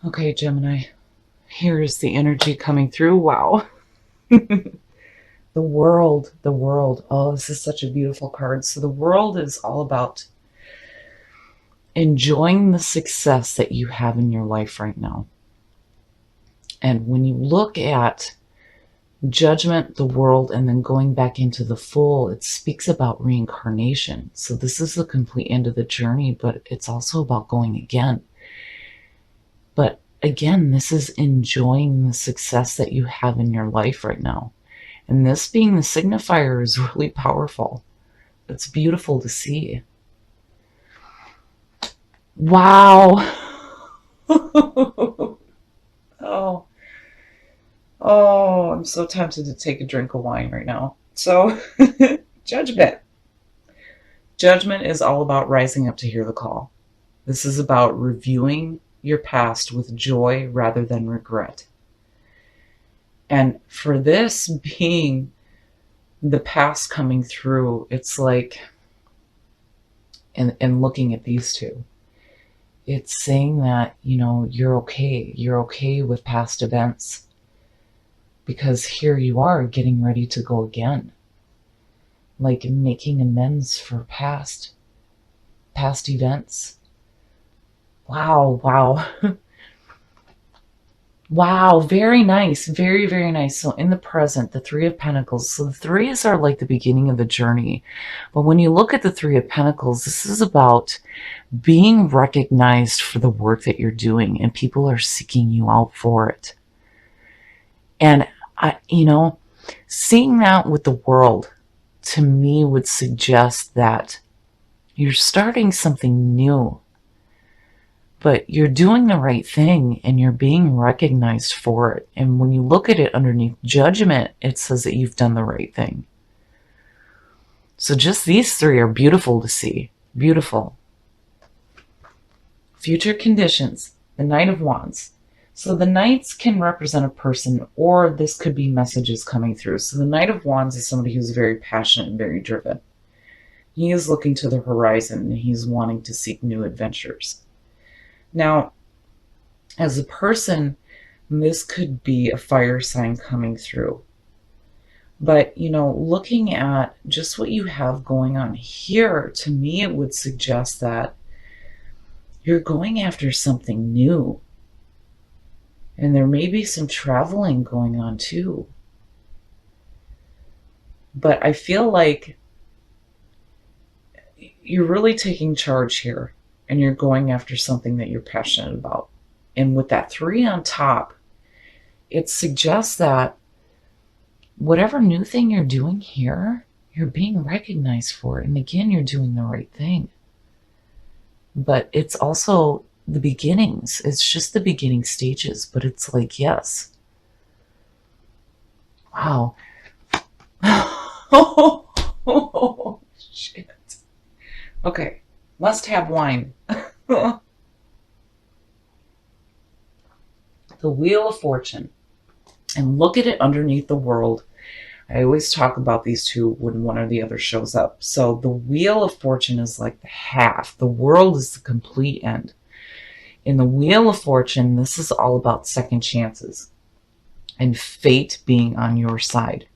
Okay, Gemini, here's the energy coming through. Wow. The world. Oh, this is such a beautiful card. So, the world is all about enjoying the success that you have in your life right now. And when you look at judgment, the world, and then going back into the full, it speaks about reincarnation. So, this is the complete end of the journey, but it's also about going again. But again, this is enjoying the success that you have in your life right now. And this being the signifier is really powerful. It's beautiful to see. Wow. Oh, oh, I'm so tempted to take a drink of wine right now. So, judgment. Judgment is all about rising up to hear the call. This is about reviewing your past with joy rather than regret. And for this being the past coming through, it's like, and looking at these two, it's saying that, you're okay. You're okay with past events because here you are getting ready to go again. Like making amends for past events. Wow, wow. Wow, very nice. Very, very nice. So in the present, the Three of Pentacles. So the threes are like the beginning of the journey. But when you look at the Three of Pentacles, this is about being recognized for the work that you're doing, and people are seeking you out for it. And seeing that with the world, to me, would suggest that you're starting something new, but you're doing the right thing and you're being recognized for it. And when you look at it underneath judgment, it says that you've done the right thing. So just these three are beautiful to see. Beautiful. Future conditions. The Knight of Wands. So the Knights can represent a person, or this could be messages coming through. So the Knight of Wands is somebody who's very passionate and very driven. He is looking to the horizon and he's wanting to seek new adventures. Now, as a person, this could be a fire sign coming through. But, looking at just what you have going on here, to me, it would suggest that you're going after something new. And there may be some traveling going on too. But I feel like you're really taking charge here and you're going after something that you're passionate about. And with that three on top, it suggests that whatever new thing you're doing here, you're being recognized for it. And again, you're doing the right thing. But it's also the beginnings. It's just the beginning stages. But it's like, yes. Wow. Oh, shit. Okay. Must have wine. The Wheel of Fortune. And look at it underneath the world. I always talk about these two when one or the other shows up. So the Wheel of Fortune is like the half. The world is the complete end. In the Wheel of Fortune, this is all about second chances and fate being on your side.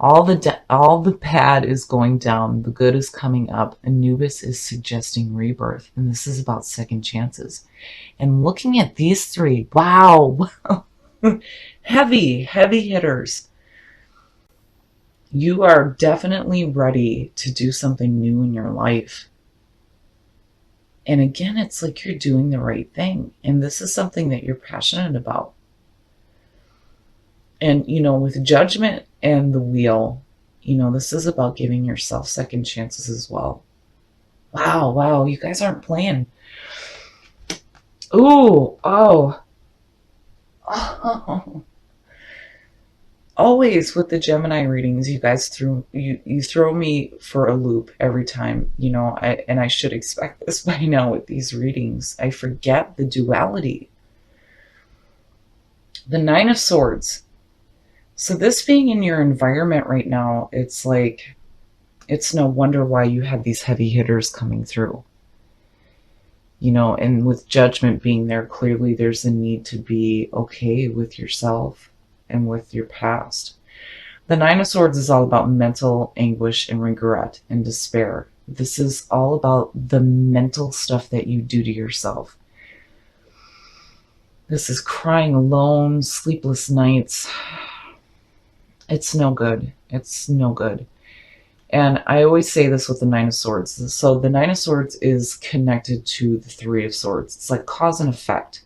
All the bad is going down. The good is coming up. Anubis is suggesting rebirth. And this is about second chances. And looking at these three, wow. Heavy hitters. You are definitely ready to do something new in your life. And again, it's like you're doing the right thing. And this is something that you're passionate about. And, with judgment and the wheel, this is about giving yourself second chances as well. Wow, you guys aren't playing. Ooh, oh. Always with the Gemini readings, you guys you throw me for a loop every time, and I should expect this by now with these readings. I forget the duality. The Nine of Swords. So this being in your environment right now, it's like, it's no wonder why you have these heavy hitters coming through. You know, and with Judgment being there, clearly there's a need to be okay with yourself and with your past. The Nine of Swords is all about mental anguish and regret and despair. This is all about the mental stuff that you do to yourself. This is crying alone, sleepless nights. It's no good. It's no good. And I always say this with the Nine of Swords. So the Nine of Swords is connected to the Three of Swords. It's like cause and effect.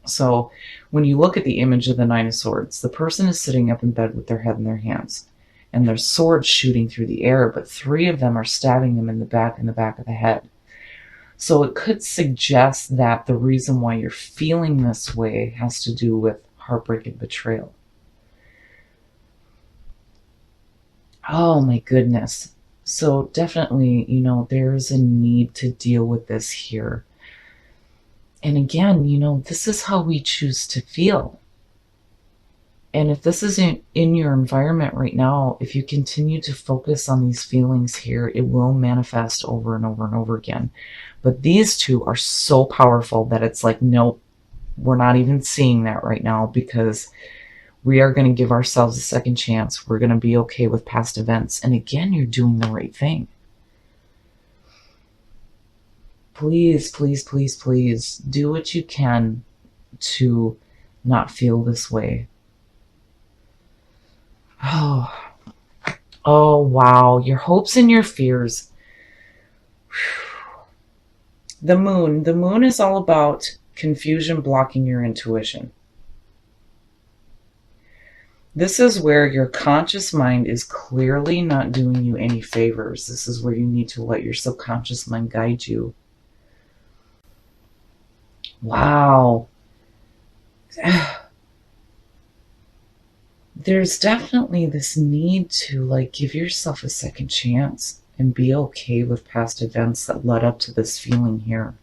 So when you look at the image of the Nine of Swords, the person is sitting up in bed with their head in their hands, and their swords shooting through the air, but three of them are stabbing them in the back of the head. So it could suggest that the reason why you're feeling this way has to do with heartbreak and betrayal. Oh my goodness. So definitely, you know, there's a need to deal with this here. And again, you know, this is how we choose to feel. And if this isn't in your environment right now, if you continue to focus on these feelings here, it will manifest over and over and over again. But these two are so powerful that it's like, nope, we're not even seeing that right now, because we are going to give ourselves a second chance. We're going to be okay with past events. And again, you're doing the right thing. Please, please, please, please do what you can to not feel this way. Oh, wow. Your hopes and your fears. The moon. The moon is all about confusion blocking your intuition. This is where your conscious mind is clearly not doing you any favors. This is where you need to let your subconscious mind guide you. Wow. There's definitely this need to like give yourself a second chance and be okay with past events that led up to this feeling here.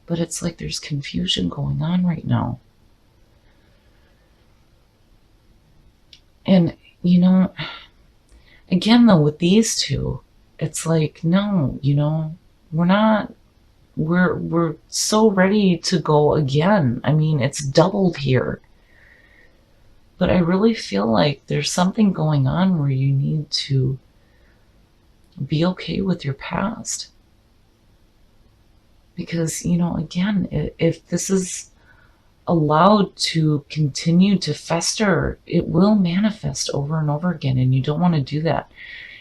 But it's like there's confusion going on right now. And, you know, again, though, with these two, it's like, no, you know, we're so ready to go again. I mean, it's doubled here. But I really feel like there's something going on where you need to be okay with your past. Because, you know, again, if this is allowed to continue to fester, it will manifest over and over again, and you don't want to do that.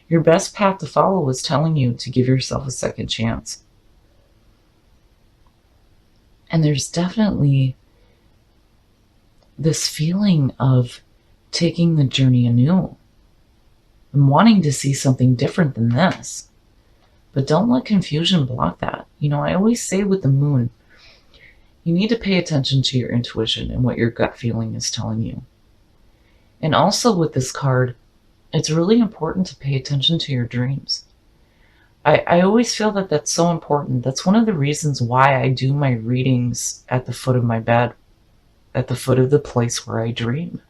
Your best path to follow is telling you to give yourself a second chance. And there's definitely this feeling of taking the journey anew and wanting to see something different than this. But don't let confusion block that. You know, I always say with the moon, you need to pay attention to your intuition and what your gut feeling is telling you. And also with this card, it's really important to pay attention to your dreams. I always feel that that's so important. That's one of the reasons why I do my readings at the foot of my bed, at the foot of the place where I dream.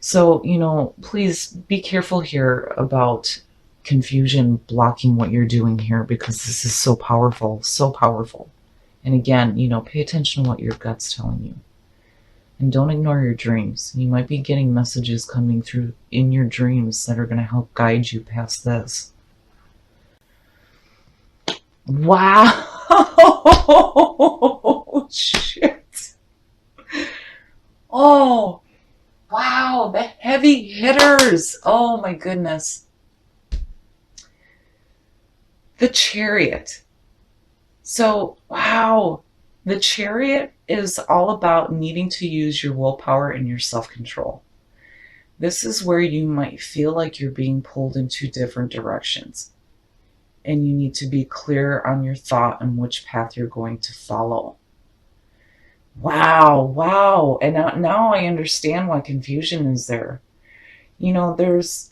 So, you know, please be careful here about confusion blocking what you're doing here, because this is so powerful, so powerful. And again, you know, pay attention to what your gut's telling you. And don't ignore your dreams. You might be getting messages coming through in your dreams that are going to help guide you past this. Wow. Shit. Oh, wow. The heavy hitters. Oh, my goodness. The Chariot. So, wow. The Chariot is all about needing to use your willpower and your self-control. This is where you might feel like you're being pulled in two different directions. And you need to be clear on your thought and which path you're going to follow. Wow, wow. And now I understand why confusion is there. You know, there's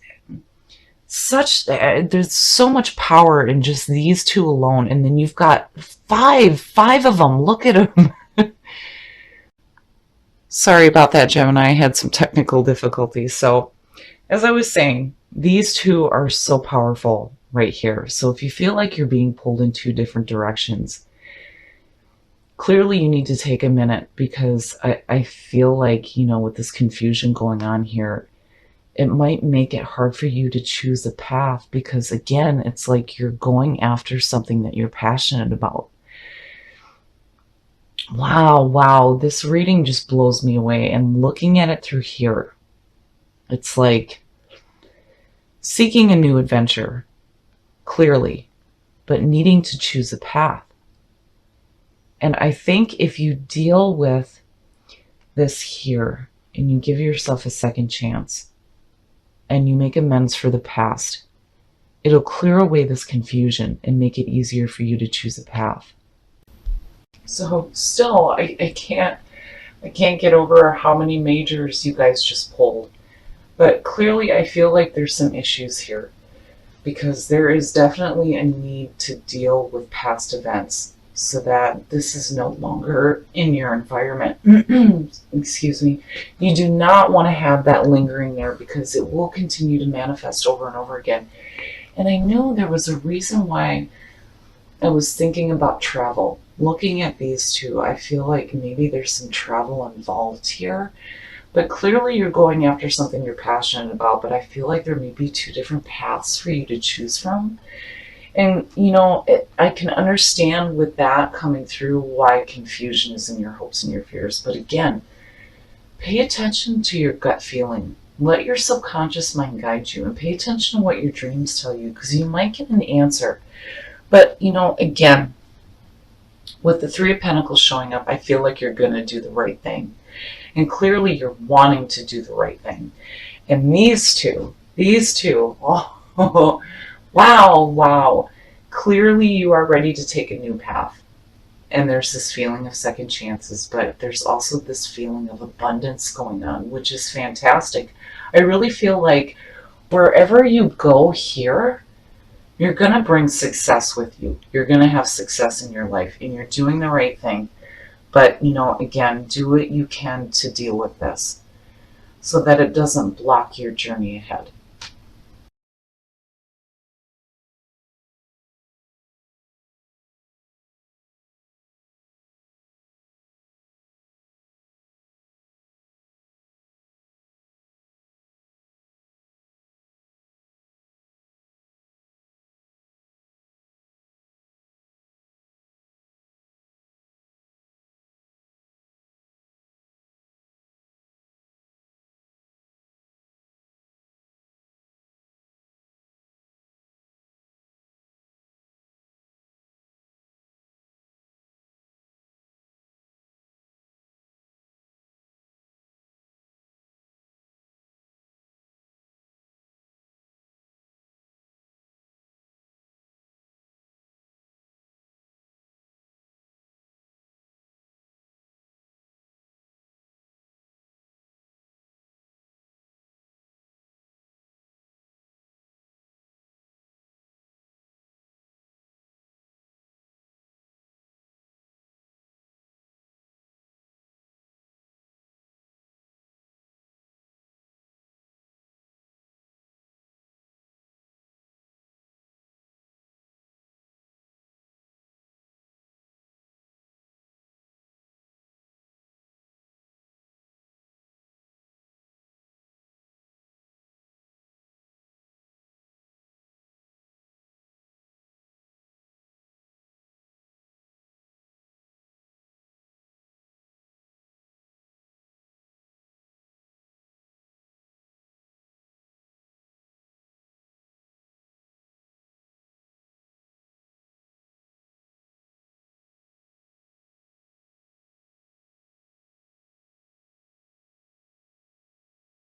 so much power in just these two alone, and then you've got five of them. Look at them. Sorry about that, Gemini. I had some technical difficulties. So as I was saying, these two are so powerful. right here. So if you feel like you're being pulled in two different directions, clearly you need to take a minute, because I feel like, with this confusion going on here, it might make it hard for you to choose a path, because again, it's like you're going after something that you're passionate about. Wow, this reading just blows me away. And looking at it through here, it's like seeking a new adventure, clearly, but needing to choose a path. And I think if you deal with this here and you give yourself a second chance and you make amends for the past, it'll clear away this confusion and make it easier for you to choose a path. So still, I can't get over how many majors you guys just pulled. But clearly I feel like there's some issues here, because there is definitely a need to deal with past events so that this is no longer in your environment. Excuse me. You do not want to have that lingering there, because it will continue to manifest over and over again. And I know there was a reason why I was thinking about travel. Looking at these two, I feel like maybe there's some travel involved here. But clearly you're going after something you're passionate about, but I feel like there may be two different paths for you to choose from. And, I can understand with that coming through why confusion is in your hopes and your fears. But again, pay attention to your gut feeling. Let your subconscious mind guide you, and pay attention to what your dreams tell you, because you might get an answer. But, again, with the Three of Pentacles showing up, I feel like you're going to do the right thing. And clearly you're wanting to do the right thing. And these two, oh, wow. Clearly you are ready to take a new path. And there's this feeling of second chances, but there's also this feeling of abundance going on, which is fantastic. I really feel like wherever you go here, you're going to bring success with you. You're going to have success in your life, and you're doing the right thing. But, again, do what you can to deal with this so that it doesn't block your journey ahead.